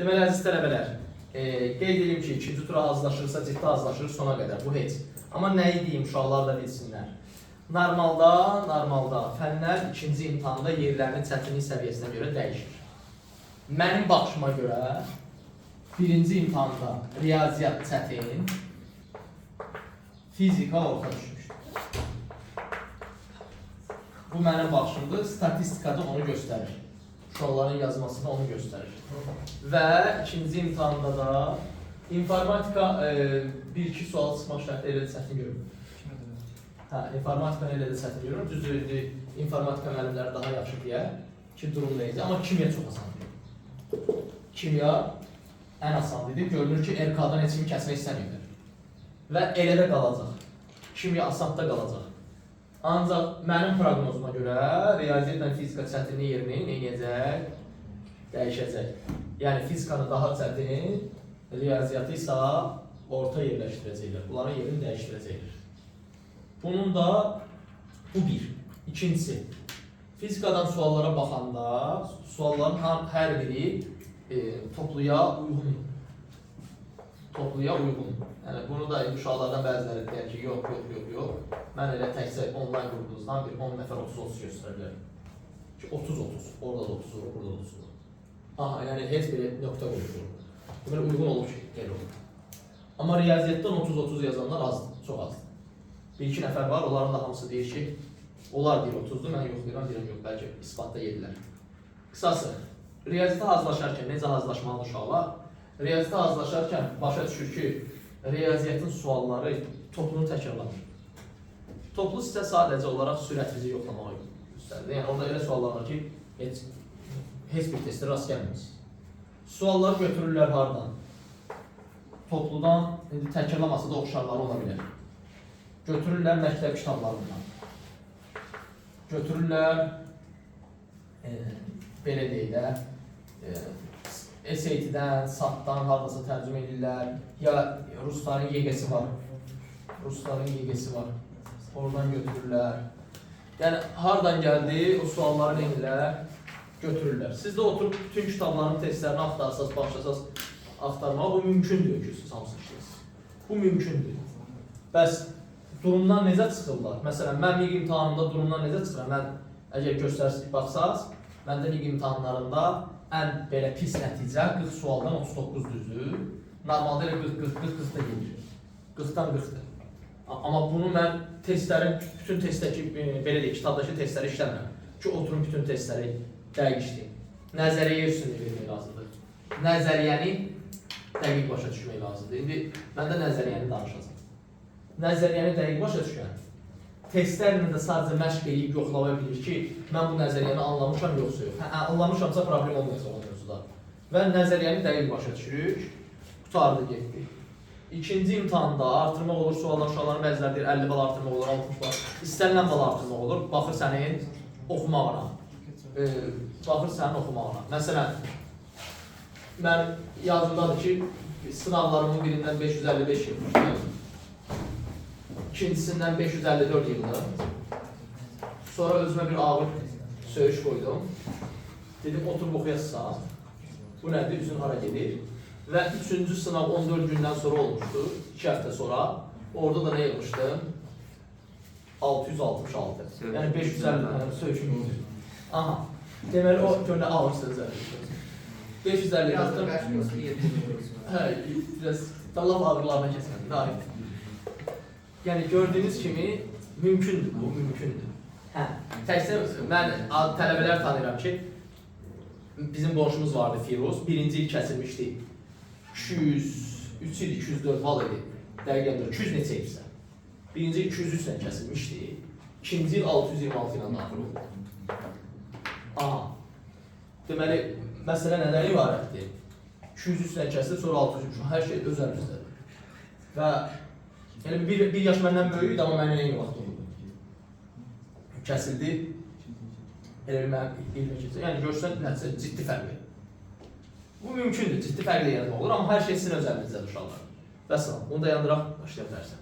Deməli, əziz tələbələr, qeyd edeyim ki, ikinci tura hazırlaşırsa ciddi hazırlaşır sona qədər, bu heç. Amma nəyi deyim, uşaqlar da bilsinlər. Normalda fənlər ikinci imtahanda yerlərinin çətinlik səviyyəsinə görə dəyişir. Mənim baxışıma görə birinci imtahanda riyaziyyat çətin, fizika orta düşmüşdür. Bu mənim baxışımdır, statistikada onu göstərir. Uşaqların yazmasında onu göstərir. Və ikinci imtahanda da informatika 1-2 sual çıxma şərtləri elə də çətin görürüm. İnformatika elə də çətin görürüm. Düzdür, informatika müəllimləri daha yaxşı deyə ki, durumdayız. Amma kimya çox asandır. Kimya ən asandır. Görünür ki, RK-dan heç kimi kəsmək istəməyirlər. Və elə də qalacaq. Kimya asanlıqda qalacaq. Ancaq mənim proqnozuma görə riyaziyyatla fizika çətinliyi yerini neynəyəcək? Dəyişəcək. Yəni fizikanı daha çətin, riyaziyyatı isə orta yerləşdirəcəklər. Bunların yerini dəyişdirəcəklər. Bunun da bu bir. İkincisi, fizikadan suallara baxanda sualların hər biri topluya uyğun. Yəni bunu da uşaqlardan bəziləri deyər ki, yox. Mən elə təkcə onlayn qrupunuzdan bir 10 nəfər 30-30 göstərə bilərəm. Ki 30-30, orada da 30 olur, burada da 30 olur. Aha, yəni heç bir nöqtə qoyulur. Deməli uyğun olub ki, elə olur. Amma riyaziyyatdan 30-30 yazanlar azdır, çox azdır. Bir-iki nəfər var, onların da hamısı deyir ki, onlar deyir 30-dur, mən yoxlayıram, deyirəm yox, bəlkə isbatda yedirlər. Qısası, riyaziyyata hazırlaşarkən necə hazırlaşmalı uşaqlar? Riyaziyyata hazırlaşarkən başa düşür ki, riyaziyyatın sualları toplunu təkrarlanır. Toplu sizə sadəcə olaraq sürətinizi yoxlamağa göstərir. Yəni orada elə suallar var ki, heç bir testdə rast gəlməyiz. Sualları götürürlər hardan? Topludan, təkrarlaması da oxşarları ola bilər. Götürürlər məktəb kitablarından. Götürürlər, belə deyilər, SAT-dən, SAT-dan haradasa tərcümə edirlər, ya Rusların YGS-i var. Oradan götürürlər. Yəni, haradan gəldi, o sualları neyirlər, götürürlər. Siz də oturub bütün kitabların testlərini axtarsaz, başlasaz axtarmağa, bu mümkündür ki, siz hamısı işləyirsiniz. Bu mümkündür. Bəs durumdan necə çıxırlar? Məsələn, mən MİQ imtahanında durumdan necə çıxıram? Mən, əgər göstərsiniz, baxsaz, məndə MİQ imtahanlarında ən belə pis nəticə 40 sualdan 39 düzdür. Normalda elə 40-40 da gedir. 40-dan 40-dır. Amma bunu mən testlərin, bütün testdəki, belə deyək, kitabdakı testləri işləmirəm. Ki, oturum bütün testləri dəqiq işləyim. Nəzəriyyə üstünlüyü vermək lazımdır. Nəzəriyyəni dəqiq başa düşmək lazımdır. İndi mən də nəzəriyyəni danışacağım. Nəzəriyyəni dəqiq başa düşən, testlərlə də sadəcə məşq edib yoxlaya bilir ki, mən bu nəzəriyyəni anlamışam, yoxsa yox. Anlamışamsa problem olmayacaq o mövzuda. Və nəzəriyyəni dəqiq başa düşürük, qutardı getdik. İkinci imtahanda artırmaq olur, suallar uşaqların bəziləri deyir 50 bal artırmaq olur, 60 bal. İstənilən bal artırmaq olur, baxır sənin oxumağına. Məsələn, mən yazımdadır ki, sınavlarımın birindən 555 yığmışdım. İkincisindən 554 yığdım. Sonra özümə bir ağır söyüş qoydum. Dedim, oturub oxuyasın. Bu nədir? Üzün hara gedir? Və üçüncü sınav 14 gündən sonra olmuşdu, 2 həftə sonra. Orada da nə yığmışdım? 666. Yəni 550 söyüşüm yoxdur. Aha, deməli o gönlə ağır sözlər. 550 yazdım. Biraz laf ağırlarına keçmədim. Yəni gördüyünüz kimi mümkündür bu, mümkündür. Təkcə mən tələbələr tanıyıram ki, bizim qonşumuz vardı Firuz, birinci il kəsilmişdi. 203 il 204 bal idi. Dəqiqən 200 neçə edirsə. Birinci il 203 ilə kəsilmişdi. İkinci il 626 ilə daxil oldu. Aha. Deməli, məsələ nədən ibarətdir? 203 ilə kəsilib, sonra 603. Hər şey öz əlimizdədir. Və yəni bir yaş məndən böyükdür, amma mənə eyni vaxt oldu. Kəsildi. Elə bir mənim ilmə keçir. Yəni görsən, nəticə ciddi fərqli. Bu mümkündür, ciddi fərqli yaratmaq olur, amma hər şey sizin öz əlinizdədir uşaqlar. Bəs bunu dayandıraq, başlayaq dərsə.